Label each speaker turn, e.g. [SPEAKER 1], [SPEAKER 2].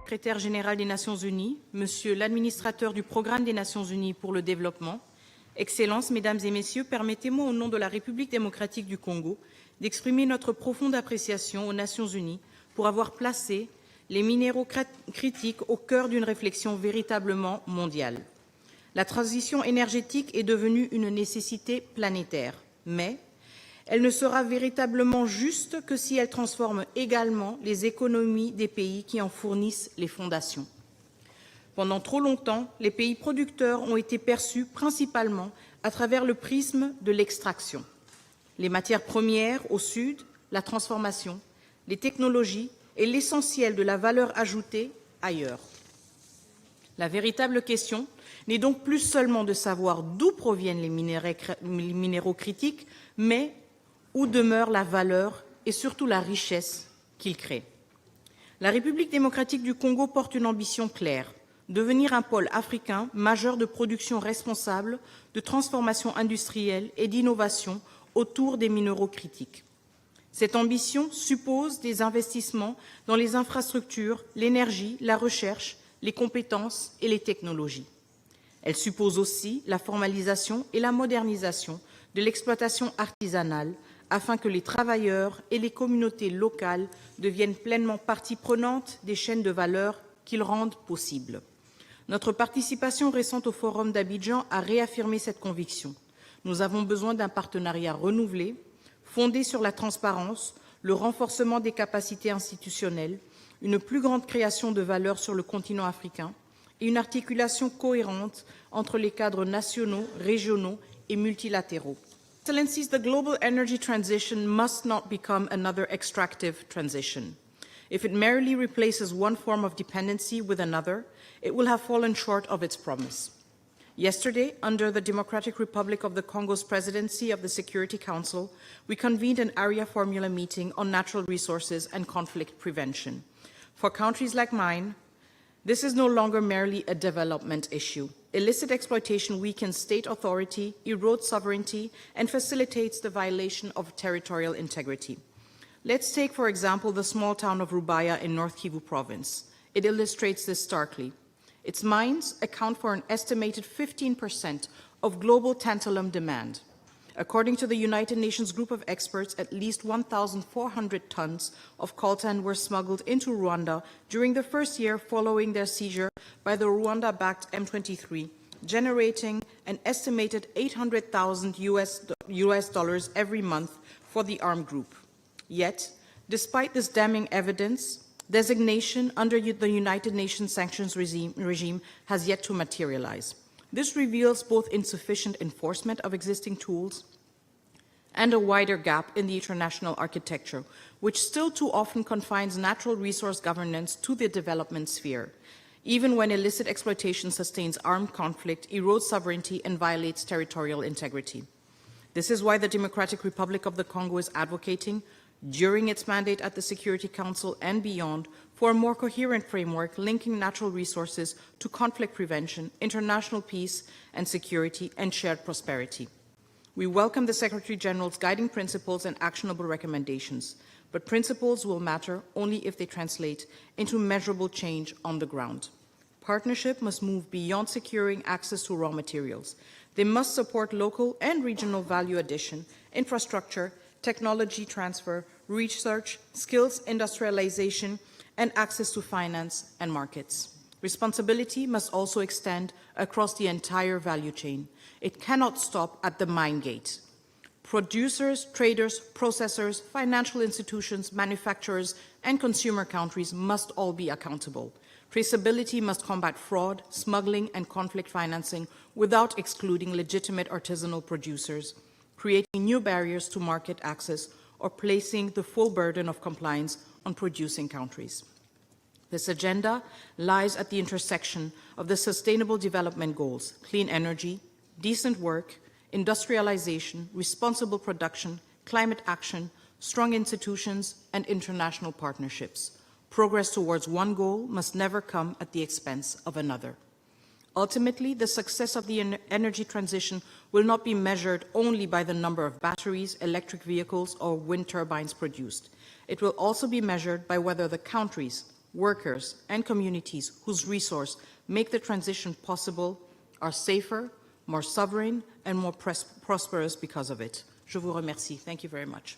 [SPEAKER 1] secrétaire général des Nations Unies, Monsieur l'administrateur du Programme des Nations Unies pour le développement, Excellences, Mesdames et Messieurs, permettez-moi au nom de la République démocratique du Congo d'exprimer notre profonde appréciation aux Nations Unies pour avoir placé les minéraux critiques au cœur d'une réflexion véritablement mondiale. La transition énergétique est devenue une nécessité planétaire, mais elle ne sera véritablement juste que si elle transforme également les économies des pays qui en fournissent les fondations. Pendant trop longtemps, les pays producteurs ont été perçus principalement à travers le prisme de l'extraction. Les matières premières au sud, la transformation, les technologies et l'essentiel de la valeur ajoutée ailleurs. La véritable question n'est donc plus seulement de savoir d'où proviennent les minéraux critiques, mais où demeure la valeur et surtout la richesse qu'ils créent. La République démocratique du Congo porte une ambition claire, devenir un pôle africain majeur de production responsable, de transformation industrielle et d'innovation autour des minéraux critiques. Cette ambition suppose des investissements dans les infrastructures, l'énergie, la recherche, les compétences et les technologies. Elle suppose aussi la formalisation et la modernisation de l'exploitation artisanale afin que les travailleurs et les communautés locales deviennent pleinement partie prenante des chaînes de valeur qu'ils rendent possibles. Notre participation récente au Forum d'Abidjan a réaffirmé cette conviction. Nous avons besoin d'un partenariat renouvelé, fondé sur la transparence, le renforcement des capacités institutionnelles, une plus grande création de valeur sur le continent africain et une articulation cohérente entre les cadres nationaux, régionaux et multilatéraux. Excellencies, the global energy transition must not become another extractive transition. If it merely replaces one form of dependency with another, it will have fallen short of its promise. Yesterday, under the Democratic Republic of the Congo's presidency of the Security Council, we convened an area formula meeting on natural resources and conflict prevention. For countries like mine, this is no longer merely a development issue. Illicit exploitation weakens state authority, erodes sovereignty, and facilitates the violation of territorial integrity. Let's take, for example, the small town of Rubaya in North Kivu province. It illustrates this starkly. Its mines account for an estimated 15% of global tantalum demand. According to the United Nations group of experts, at least 1,400 tons of coltan were smuggled into Rwanda during the first year following their seizure by the Rwanda-backed M23, generating an estimated $800,000 US every month for the armed group. Yet, despite this damning evidence, designation under the United Nations sanctions regime has yet to materialize. This reveals both insufficient enforcement of existing tools and a wider gap in the international architecture, which still too often confines natural resource governance to the development sphere, even when illicit exploitation sustains armed conflict, erodes sovereignty, and violates territorial integrity. This is why the Democratic Republic of the Congo is advocating, during its mandate at the Security Council and beyond, for a more coherent framework linking natural resources to conflict prevention, international peace and security, and shared prosperity. We welcome the Secretary General's guiding principles and actionable recommendations, but principles will matter only if they translate into measurable change on the ground. Partnership must move beyond securing access to raw materials. They must support local and regional value addition, infrastructure, technology transfer, research, skills industrialization, and access to finance and markets. Responsibility must also extend across the entire value chain. It cannot stop at the mine gate. Producers, traders, processors, financial institutions, manufacturers, and consumer countries must all be accountable. Traceability must combat fraud, smuggling, and conflict financing without excluding legitimate artisanal producers, creating new barriers to market access, or placing the full burden of compliance on producing countries. This agenda lies at the intersection of the Sustainable Development Goals, clean energy, decent work, industrialization, responsible production, climate action, strong institutions, and international partnerships. Progress towards one goal must never come at the expense of another. Ultimately, the success of the energy transition will not be measured only by the number of batteries, electric vehicles, or wind turbines produced. It will also be measured by whether the countries, workers, and communities whose resources make the transition possible are safer, more sovereign, and more prosperous because of it. Je vous remercie. Thank you very much.